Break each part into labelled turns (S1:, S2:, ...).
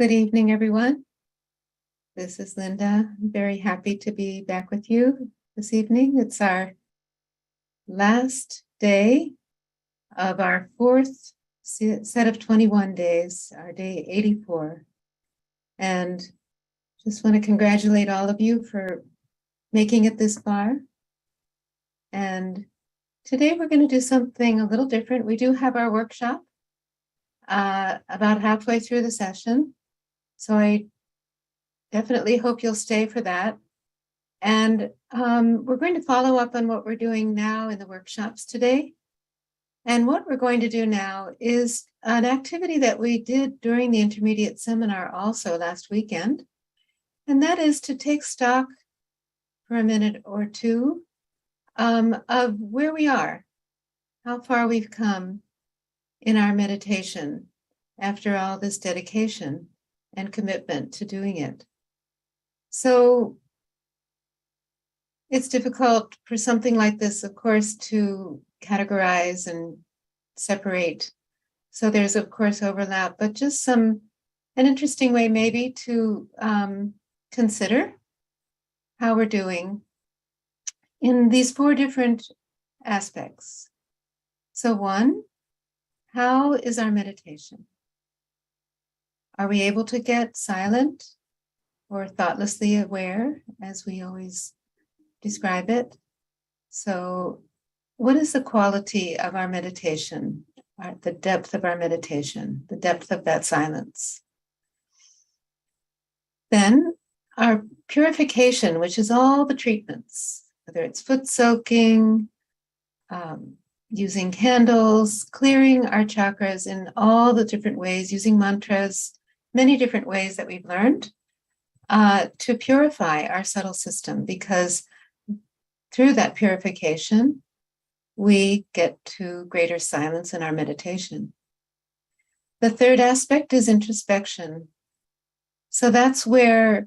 S1: Good evening, everyone. This is Linda. I'm very happy to be back with you this evening. It's our last day of our fourth set of 21 days, our day 84. And just want to congratulate all of you for making it this far. And today we're going to do something a little different. We do have our workshop about halfway through the session. So I definitely hope you'll stay for that. And we're going to follow up on what we're doing now in the workshops today. And what we're going to do now is an activity that we did during the intermediate seminar also last weekend. And that is to take stock for a minute or two of where we are, how far we've come in our meditation after all this dedication and commitment to doing it. So it's difficult for something like this, of course, to categorize and separate. So there's, of course, overlap, but just an interesting way maybe to consider how we're doing in these four different aspects. So one, how is our meditation? Are we able to get silent or thoughtlessly aware, as we always describe it? So what is the quality of our meditation, the depth of our meditation, the depth of that silence? Then our purification, which is all the treatments, whether it's foot soaking, using candles, clearing our chakras in all the different ways, using mantras, many different ways that we've learned to purify our subtle system, because through that purification, we get to greater silence in our meditation. The third aspect is introspection. So that's where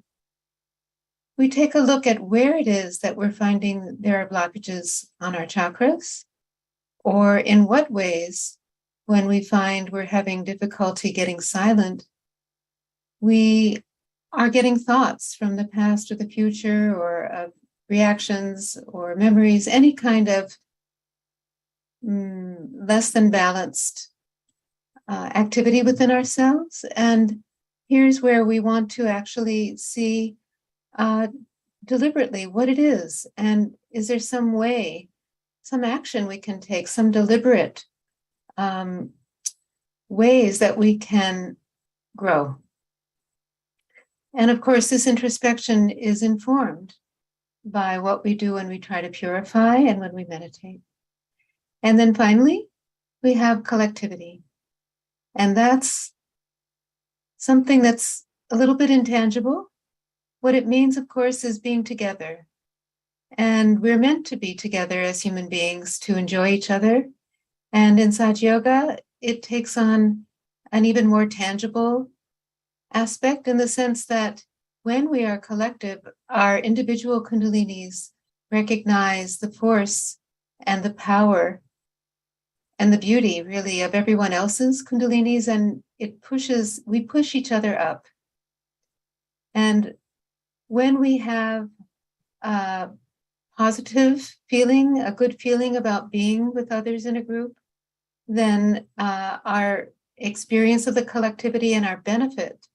S1: we take a look at where it is that we're finding there are blockages on our chakras, or in what ways, when we find we're having difficulty getting silent, we are getting thoughts from the past or the future, or of reactions or memories, any kind of less than balanced activity within ourselves. And here's where we want to actually see deliberately what it is. And is there some way some action we can take, some deliberate ways that we can grow. And of course, this introspection is informed by what we do when we try to purify and when we meditate. And then finally, we have collectivity. And that's something that's a little bit intangible. What it means, of course, is being together. And we're meant to be together as human beings to enjoy each other. And in Sahaja Yoga, it takes on an even more tangible aspect in the sense that when we are collective, our individual kundalinis recognize the force and the power and the beauty, really, of everyone else's kundalinis, and we push each other up. And when we have a positive feeling, a good feeling about being with others in a group, then our experience of the collectivity and our benefit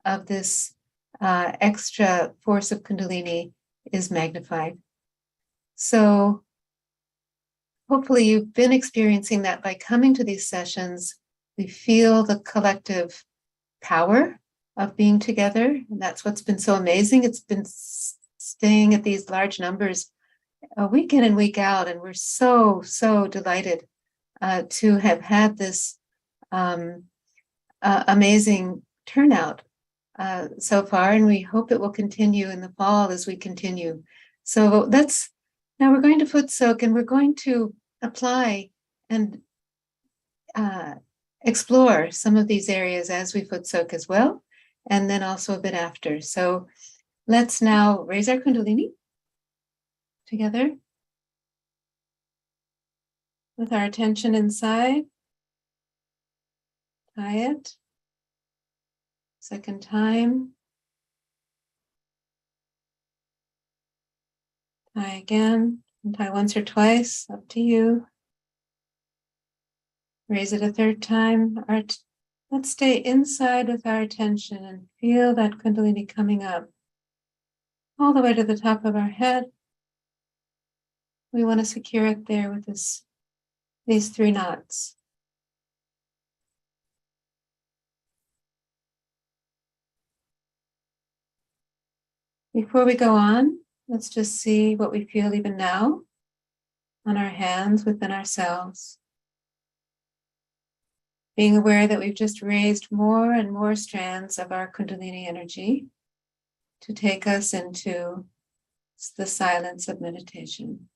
S1: of this extra force of Kundalini is magnified. So hopefully you've been experiencing that by coming to these sessions. We feel the collective power of being together. And that's what's been so amazing. It's been staying at these large numbers week in and week out. And we're so, so delighted to have had this amazing turnout so far. And we hope it will continue in the fall as we continue. So now we're going to foot soak, and we're going to apply and explore some of these areas as we foot soak as well, and then also a bit after. So let's now raise our Kundalini together with our attention inside. Tie it. Second time. Tie again. And tie once or twice, up to you. Raise it a third time. Let's stay inside with our attention and feel that Kundalini coming up all the way to the top of our head. We want to secure it there with these 3 knots. Before we go on, let's just see what we feel even now on our hands within ourselves. Being aware that we've just raised more and more strands of our Kundalini energy to take us into the silence of meditation.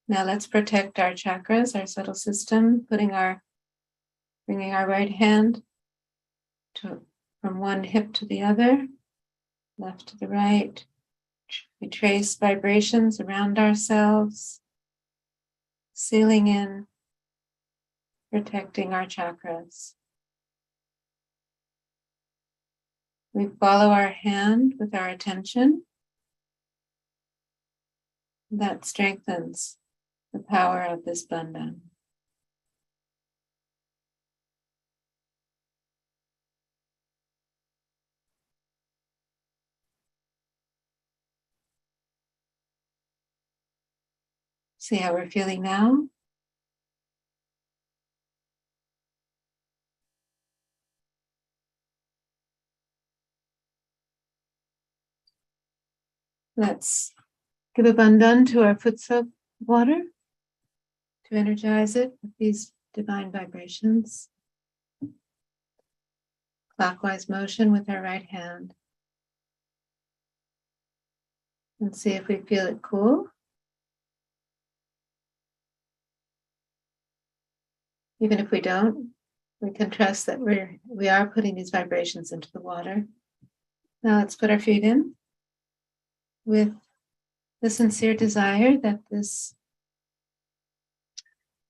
S1: Now let's protect our chakras, our subtle system, bringing our right hand from one hip to the other, left to the right. We trace vibrations around ourselves, sealing in, protecting our chakras. We follow our hand with our attention. That strengthens the power of this bandhan. See how we're feeling now? Let's give a bandhan to our foot soak water to energize it with these divine vibrations. Clockwise motion with our right hand. And see if we feel it cool. Even if we don't, we can trust that we are putting these vibrations into the water. Now let's put our feet in with the sincere desire that this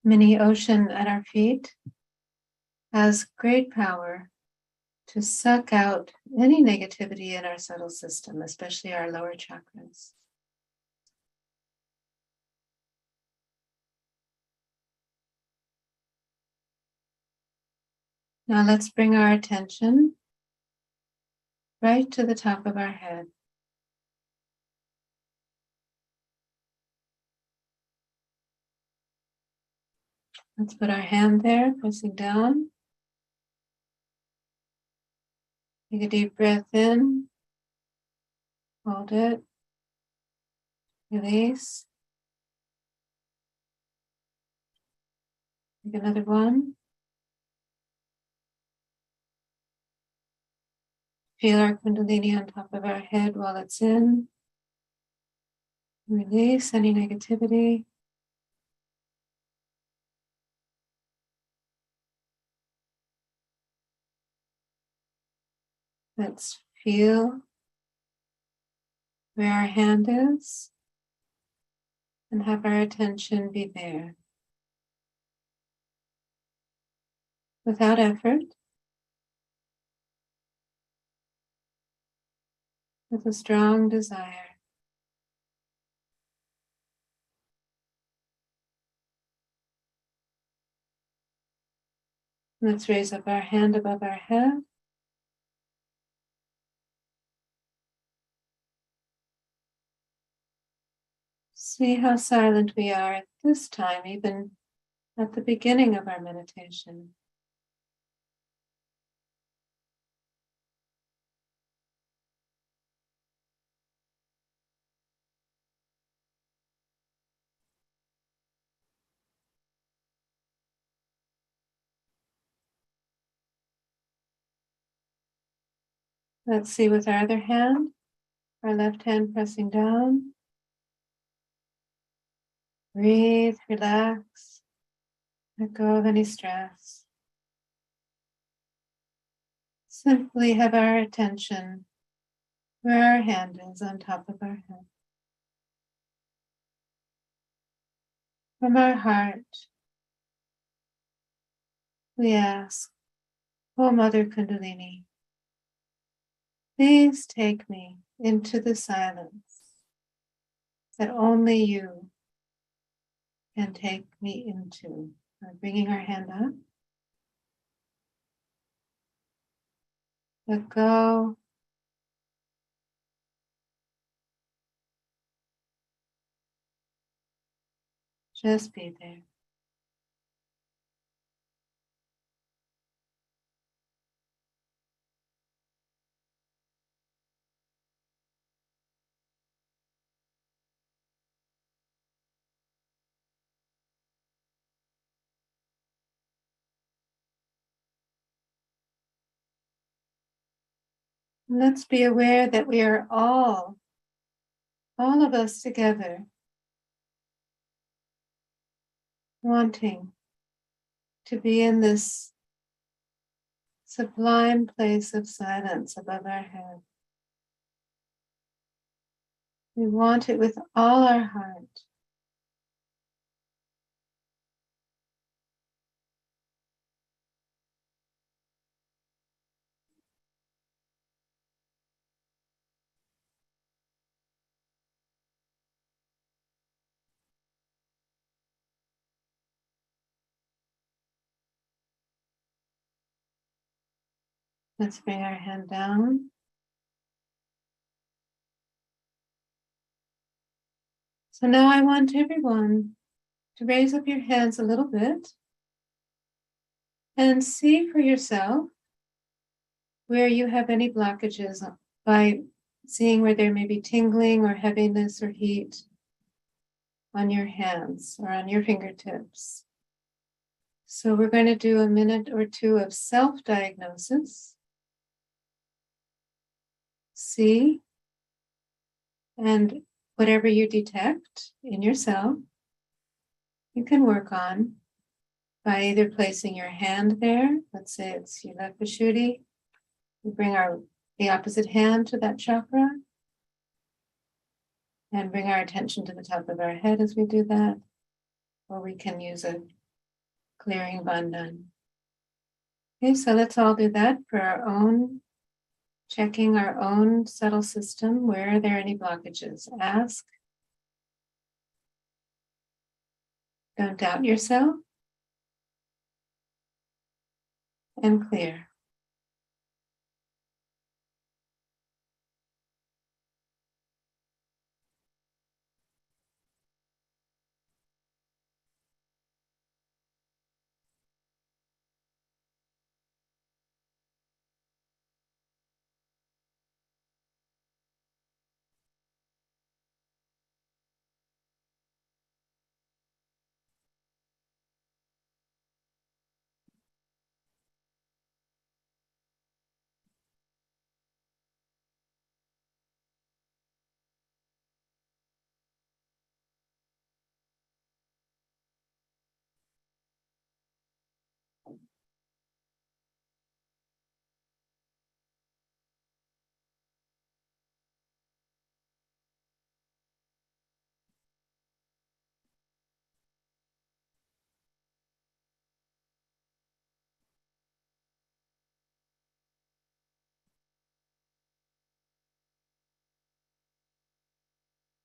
S1: mini ocean at our feet has great power to suck out any negativity in our subtle system, especially our lower chakras. Now let's bring our attention right to the top of our head. Let's put our hand there, pressing down. Take a deep breath in, hold it, release. Take another one. Feel our Kundalini on top of our head while it's in. Release any negativity. Let's feel where our hand is and have our attention be there. Without effort, with a strong desire. Let's raise up our hand above our head. See how silent we are at this time, even at the beginning of our meditation. Let's see with our other hand, our left hand pressing down. Breathe, relax, let go of any stress. Simply have our attention where our hand is on top of our head. From our heart, we ask, O Mother Kundalini, please take me into the silence that only you can take me into. We're bringing our hand up. Let go. Just be there. Let's be aware that we are all of us together, wanting to be in this sublime place of silence above our head. We want it with all our heart. Let's bring our hand down. So now I want everyone to raise up your hands a little bit and see for yourself where you have any blockages by seeing where there may be tingling or heaviness or heat on your hands or on your fingertips. So we're going to do a minute or two of self-diagnosis. See, and whatever you detect in yourself, you can work on by either placing your hand there. Let's say it's your left Vishuddhi. We bring the opposite hand to that chakra and bring our attention to the top of our head as we do that. Or we can use a clearing bandhan. Okay, so let's all do that for our own, checking our own subtle system. Where are there any blockages? Ask. Don't doubt yourself. and clear.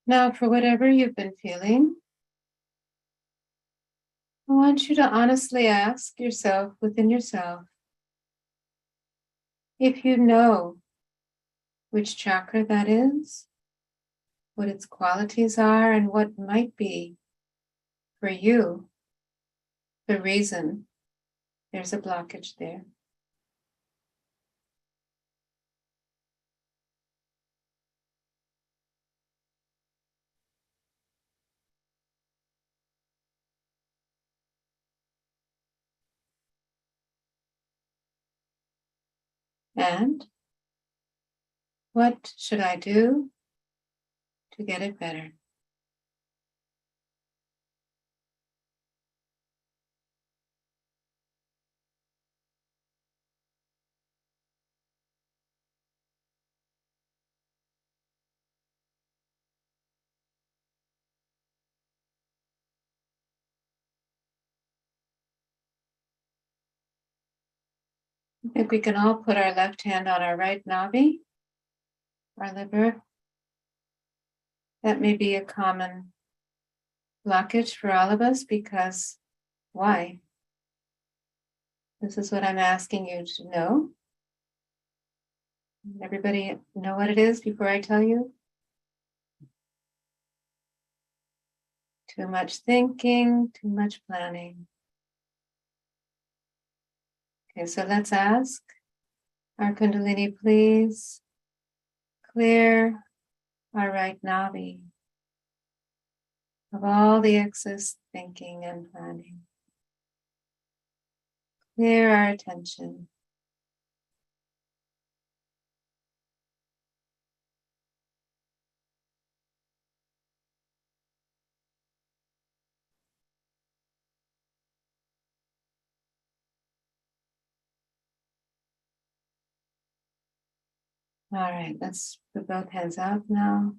S1: Now, for whatever you've been feeling, I want you to honestly ask yourself within yourself if you know which chakra that is, what its qualities are, and what might be for you the reason there's a blockage there. And what should I do to get it better? I think we can all put our left hand on our right navi, our liver. That may be a common blockage for all of us because why? This is what I'm asking you to know. Everybody know what it is before I tell you? Too much thinking, too much planning. Okay, so let's ask our Kundalini, please clear our right navi of all the excess thinking and planning. Clear our attention. All right, let's put both hands out now.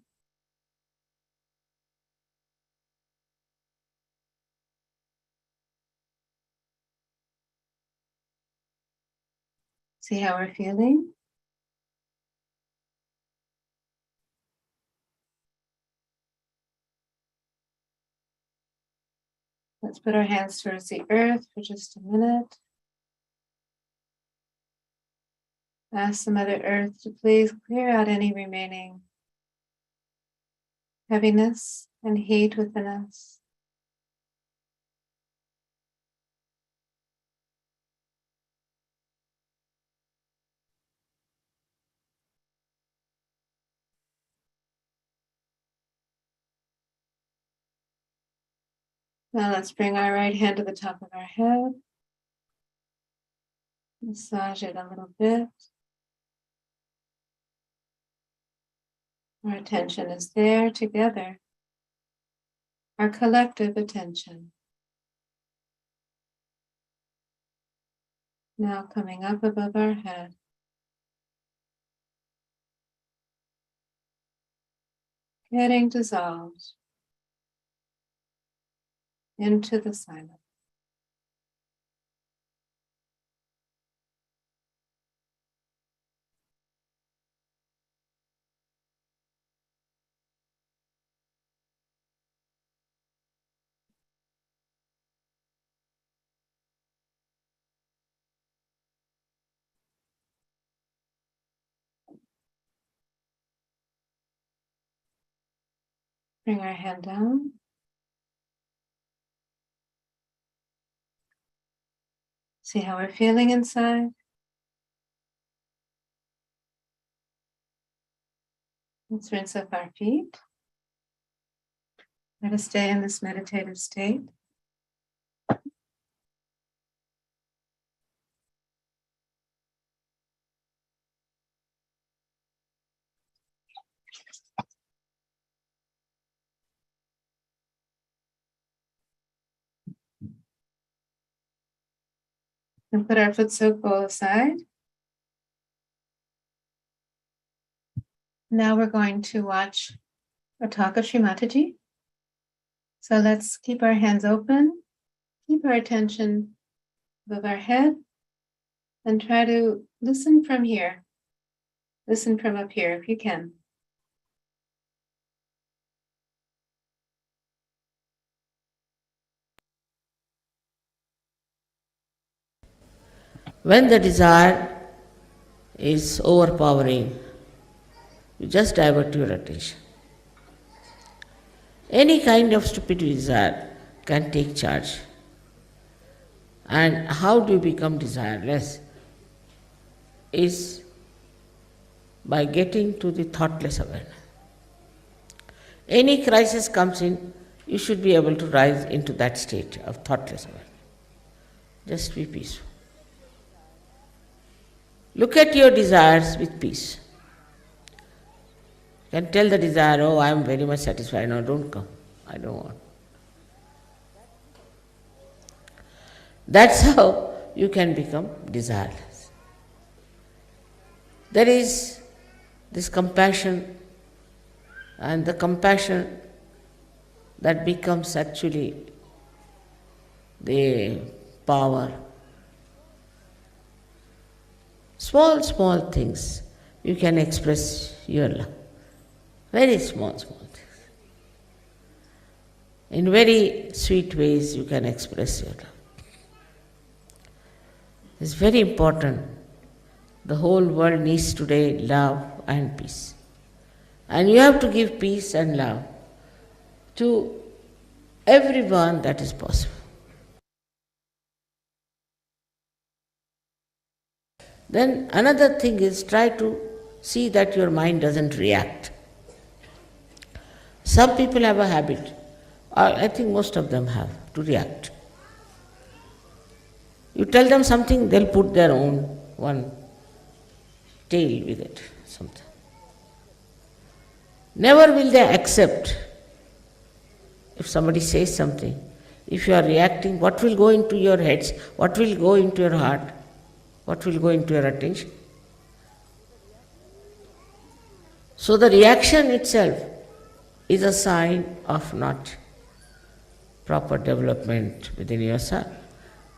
S1: See how we're feeling? Let's put our hands towards the earth for just a minute. Ask the Mother Earth to please clear out any remaining heaviness and heat within us. Now let's bring our right hand to the top of our head. Massage it a little bit. Our attention is there together. Our collective attention. Now coming up above our head. Getting dissolved into the silence. Bring our hand down. See how we're feeling inside. Let's rinse up our feet. Let us stay in this meditative state. And put our foot soak bowl aside. Now we're going to watch a talk of Shri Mataji. So let's keep our hands open, keep our attention above our head, and try to listen from here. Listen from up here if you can.
S2: When the desire is overpowering, you just divert your attention. Any kind of stupid desire can take charge. And how do you become desireless? Is by getting to the thoughtless awareness. Any crisis comes in, you should be able to rise into that state of thoughtless awareness. Just be peaceful. Look at your desires with peace. You can tell the desire, oh, I am very much satisfied, now don't come, I don't want. That's how you can become desireless. There is this compassion, and the compassion that becomes actually the power. Small things you can express your love. Very small things. In very sweet ways you can express your love. It's very important. The whole world needs today love and peace. And you have to give peace and love to everyone that is possible. Then another thing is, try to see that your mind doesn't react. Some people have a habit, or I think most of them have, to react. You tell them something, they'll put their own one tail with it, something. Never will they accept if somebody says something. If you are reacting, what will go into your heads? What will go into your heart? What will go into your attention? So the reaction itself is a sign of not proper development within yourself.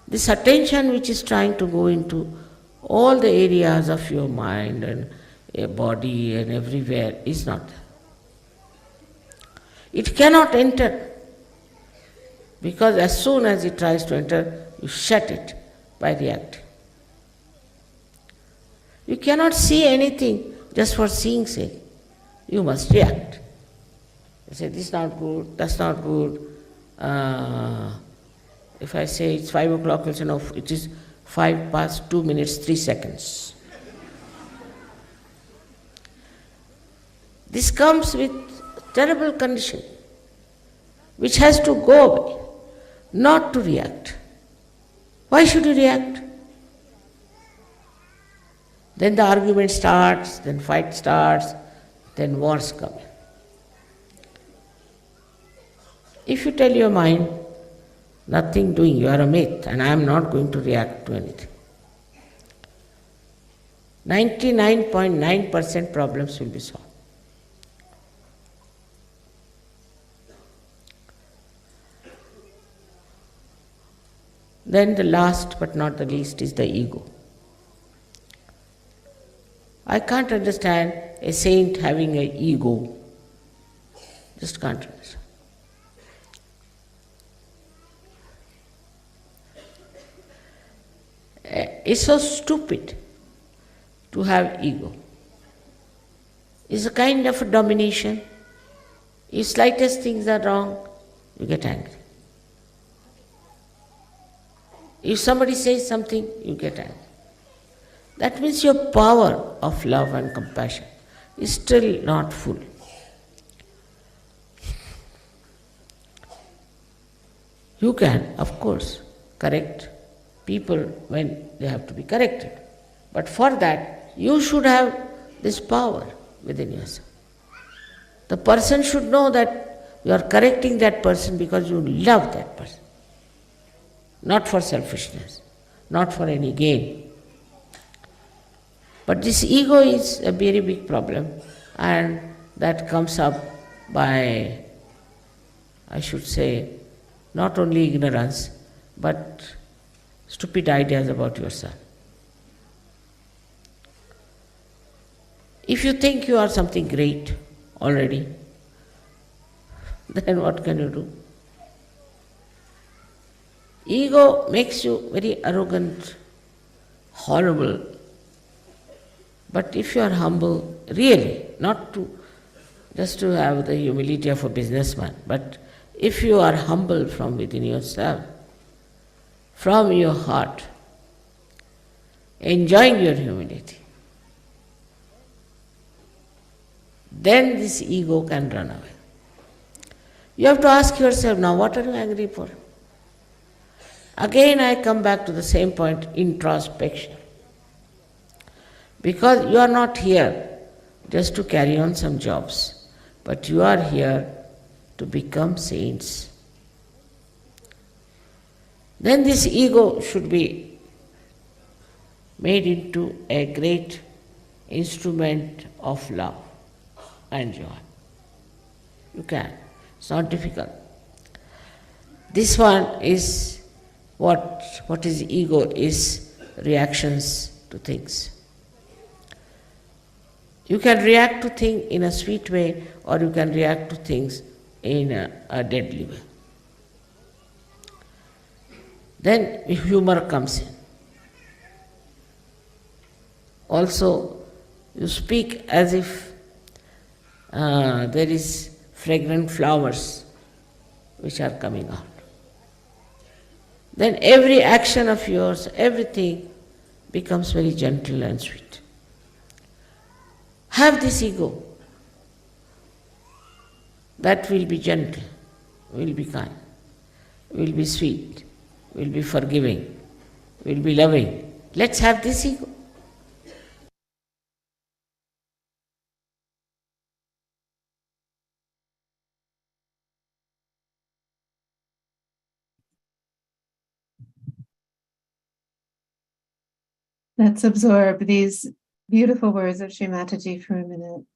S2: This attention which is trying to go into all the areas of your mind and your body and everywhere is not there. It cannot enter, because as soon as it tries to enter, you shut it by reacting. You cannot see anything just for seeing sake. You must react. You say, this is not good, that's not good. If I say it's 5 o'clock, you'll say, no, it is 5 past 2 minutes, 3 seconds. This comes with terrible condition, which has to go away, not to react. Why should you react? Then the argument starts, then fight starts, then wars come. If you tell your mind, nothing doing, you are a myth, and I am not going to react to anything, 99.9% problems will be solved. Then the last but not the least is the ego. I can't understand a saint having an ego. Just can't understand. It's so stupid to have ego. It's a kind of a domination. If slightest things are wrong, you get angry. If somebody says something, you get angry. That means your power of love and compassion is still not full. You can, of course, correct people when they have to be corrected. But for that, you should have this power within yourself. The person should know that you are correcting that person because you love that person. Not for selfishness, not for any gain. But this ego is a very big problem, and that comes up by, I should say, not only ignorance, but stupid ideas about yourself. If you think you are something great already, then what can you do? Ego makes you very arrogant, horrible. But if you are humble, really, not to just to have the humility of a businessman, but if you are humble from within yourself, from your heart, enjoying your humility, then this ego can run away. You have to ask yourself, now what are you angry for? Again I come back to the same point, introspection. Because you are not here just to carry on some jobs, but you are here to become saints. Then this ego should be made into a great instrument of love and joy. You can. It's not difficult. This one is what is ego is reactions to things. You can react to things in a sweet way, or you can react to things in a deadly way. Then humor comes in. Also, you speak as if there is fragrant flowers which are coming out. Then every action of yours, everything becomes very gentle and sweet. Have this ego. That will be gentle, will be kind, will be sweet, will be forgiving, will be loving. Let's have this ego.
S1: Let's absorb these beautiful words of Shri Mataji for a minute.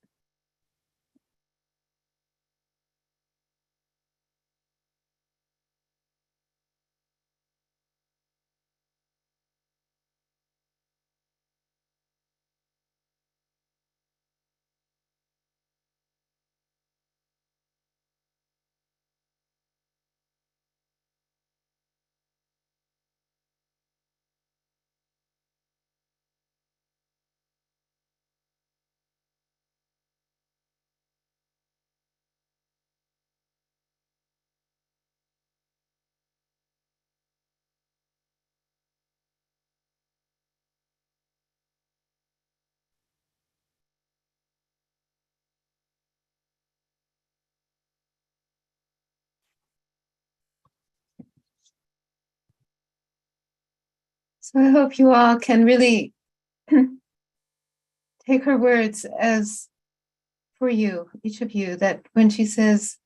S1: So I hope you all can really take her words as for you, each of you, that when she says,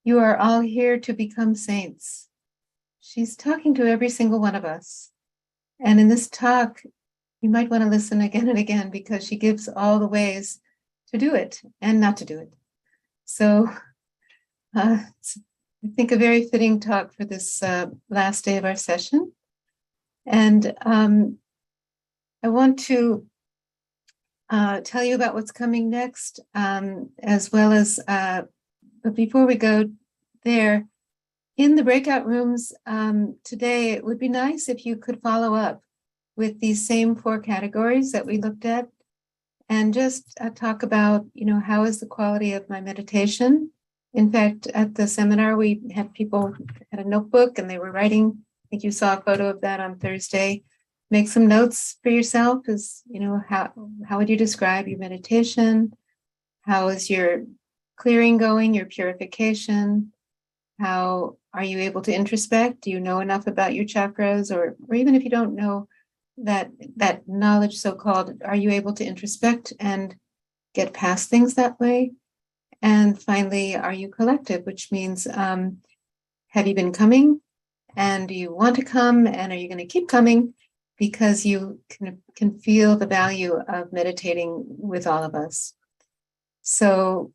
S1: you are all here to become saints, she's talking to every single one of us. And in this talk, you might want to listen again and again, because she gives all the ways to do it and not to do it. So it's, I think, a very fitting talk for this last day of our session. And I want to tell you about what's coming next, as well as, but before we go there, in the breakout rooms today, it would be nice if you could follow up with these same 4 categories that we looked at, and just talk about, how is the quality of my meditation? In fact, at the seminar, we had people had a notebook and they were writing. I think you saw a photo of that on Thursday. Make some notes for yourself. Is, you know, how would you describe your meditation? How is your clearing going, your purification? How are you able to introspect? Do you know enough about your chakras? Or even if you don't know that knowledge, so-called, are you able to introspect and get past things that way? And finally, are you collective, which means have you been coming and do you want to come, and are you going to keep coming because you can feel the value of meditating with all of us? So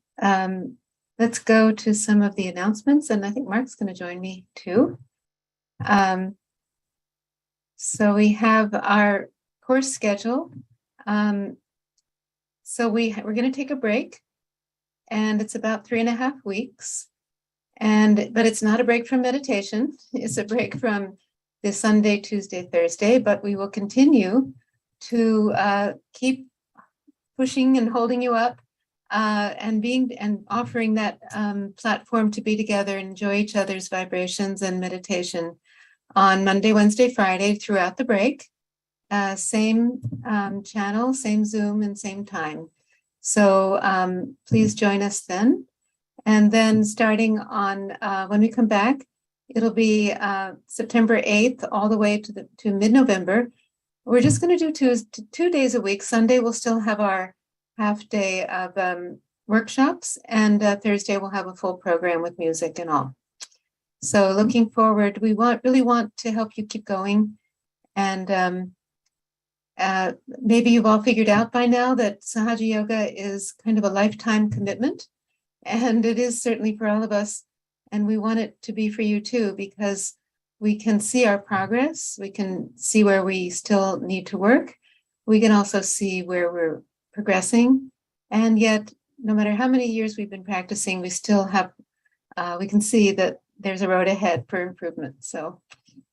S1: let's go to some of the announcements, and I think Mark's going to join me too. So we have our course schedule. So we're going to take a break, and it's about 3.5 weeks. But it's not a break from meditation. It's a break from the Sunday, Tuesday, Thursday, but we will continue to keep pushing and holding you up and offering that platform to be together and enjoy each other's vibrations and meditation on Monday, Wednesday, Friday throughout the break. Same channel, same Zoom, and same time. So please join us then. And then starting on when we come back, it'll be September 8th all the way to mid-November. We're just going to do 2 days a week. Sunday we'll still have our half day of workshops, and Thursday we'll have a full program with music and all. So looking forward, we really want to help you keep going. And maybe you've all figured out by now that Sahaja Yoga is kind of a lifetime commitment. And it is certainly for all of us. And we want it to be for you too, because we can see our progress. We can see where we still need to work. We can also see where we're progressing. And yet, no matter how many years we've been practicing, we still have, we can see that there's a road ahead for improvement. So,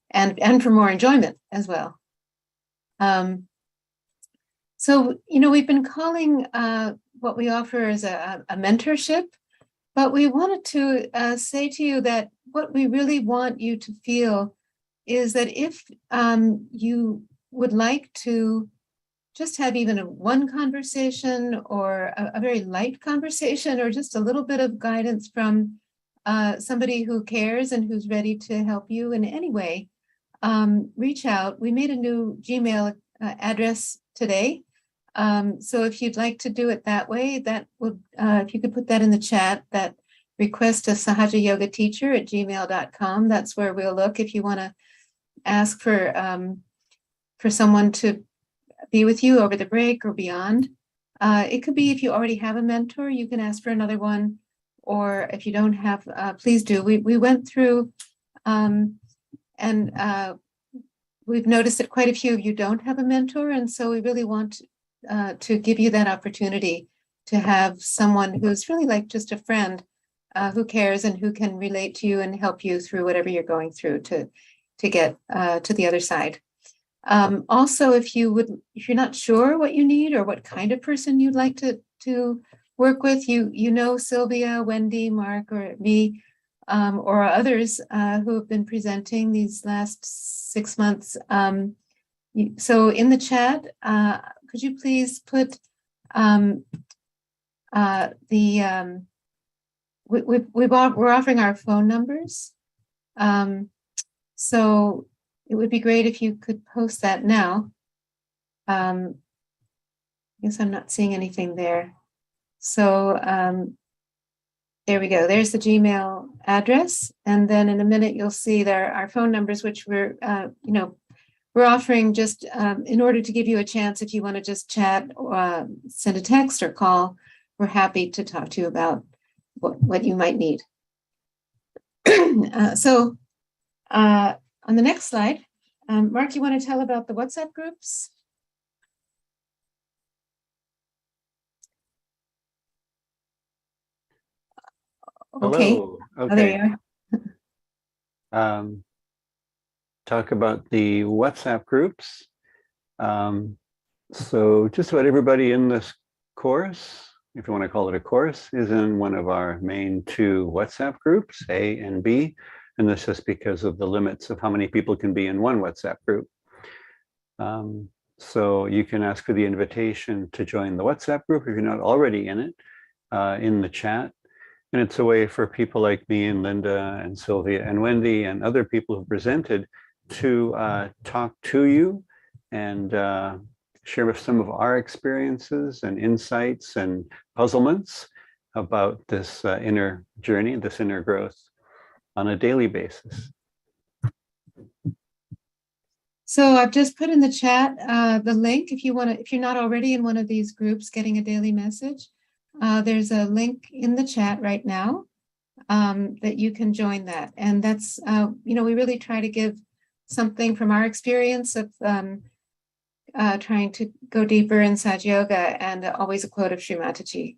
S1: and for more enjoyment as well. So, you know, we've been calling what we offer as a mentorship. But we wanted to say to you that what we really want you to feel is that if you would like to just have even one conversation or a very light conversation or just a little bit of guidance from somebody who cares and who's ready to help you in any way, reach out. We made a new Gmail address today. So if you'd like to do it that way, that would, if you could put that in the chat, that request a Sahaja Yoga teacher at gmail.com. That's where we'll look if you want to ask for someone to be with you over the break or beyond. It could be if you already have a mentor, you can ask for another one, or if you don't have, please do. We went through and we've noticed that quite a few of you don't have a mentor, and so we really want to give you that opportunity to have someone who's really like just a friend who cares and who can relate to you and help you through whatever you're going through to get to the other side. Also, if you're not sure what you need or what kind of person you'd like to work with, you know Sylvia, Wendy, Mark, or me, or others who have been presenting these last 6 months. So in the chat, could you please put we're offering our phone numbers. So it would be great if you could post that now. I guess I'm not seeing anything there. So there we go. There's the Gmail address. And then in a minute, you'll see there our phone numbers, which we're offering just in order to give you a chance if you want to just chat, send a text or call. We're happy to talk to you about what you might need. So on the next slide, Mark, you want to tell about the WhatsApp groups? Okay.
S3: Hello.
S1: Oh, there
S3: Okay.
S1: you are.
S3: Talk about the WhatsApp groups. So just about everybody in this course if you want to call it a course, is in one of our main 2 WhatsApp groups, A and B. And this is because of the limits of how many people can be in one WhatsApp group. So you can ask for the invitation to join the WhatsApp group if you're not already in it, in the chat. And it's a way for people like me and Linda and Sylvia and Wendy and other people who presented to talk to you and share with some of our experiences and insights and puzzlements about this inner journey, this inner growth on a daily basis.
S1: So I've just put in the chat the link if you want to, if you're not already in one of these groups getting a daily message, there's a link in the chat right now that you can join that. And that's, we really try to give something from our experience of trying to go deeper in Sahaja Yoga, and always a quote of Shri Mataji.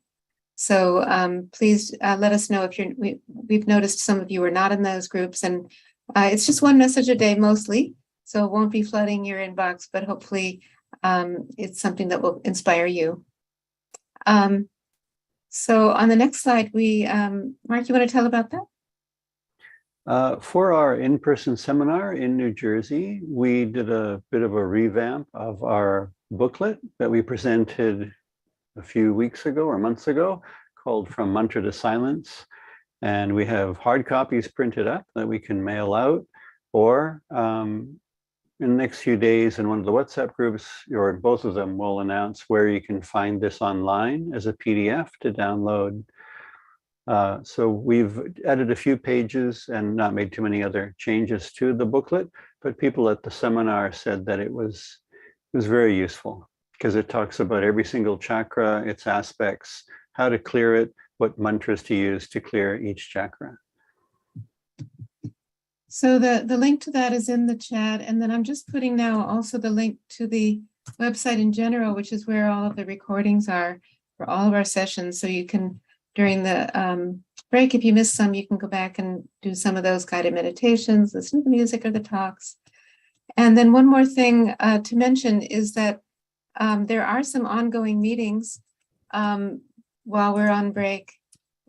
S1: So please let us know if we've noticed some of you are not in those groups, and it's just one message a day mostly. So it won't be flooding your inbox, but hopefully it's something that will inspire you. So on the next slide, Mark, you want to tell about that?
S3: For our in-person seminar in New Jersey, we did a bit of a revamp of our booklet that we presented a few weeks ago or months ago, called From Mantra to Silence. And we have hard copies printed up that we can mail out, or in the next few days in one of the WhatsApp groups, or both of them, will announce where you can find this online as a PDF to download. So we've added a few pages and not made too many other changes to the booklet, but people at the seminar said that it was very useful because it talks about every single chakra, its aspects, how to clear it, what mantras to use to clear each chakra.
S1: So the link to that is in the chat. And then I'm just putting now also the link to the website in general, which is where all of the recordings are for all of our sessions. So you can, during the break, if you miss some, you can go back and do some of those guided meditations, listen to the music or the talks. And then one more thing to mention is that there are some ongoing meetings while we're on break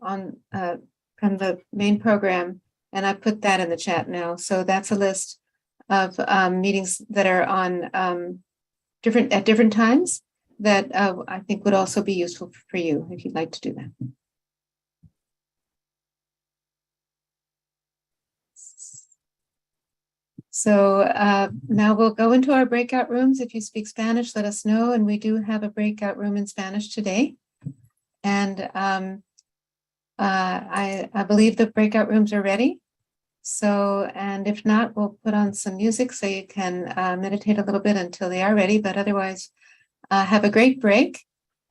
S1: from the main program. And I put that in the chat now. So that's a list of meetings that are on at different times that I think would also be useful for you if you'd like to do that. So now we'll go into our breakout rooms. If you speak Spanish, let us know. And we do have a breakout room in Spanish today. And I believe the breakout rooms are ready. So, and if not, we'll put on some music so you can meditate a little bit until they are ready. But otherwise, have a great break.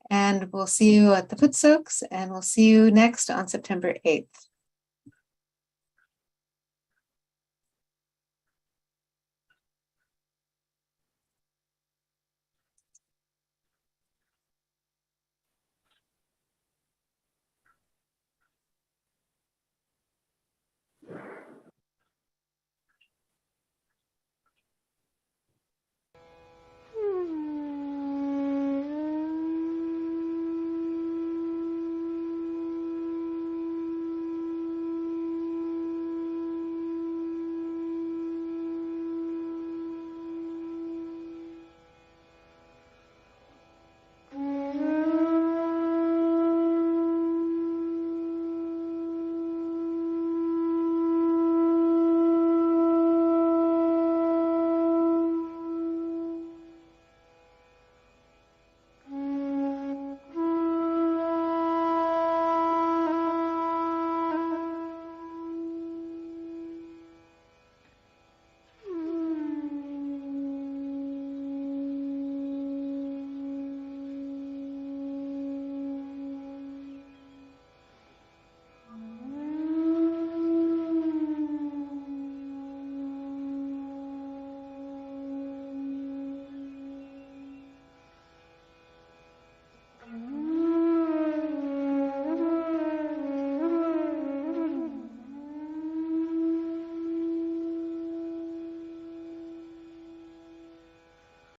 S1: And we'll see you at the Foot Soaks, and we'll see you next on September 8th.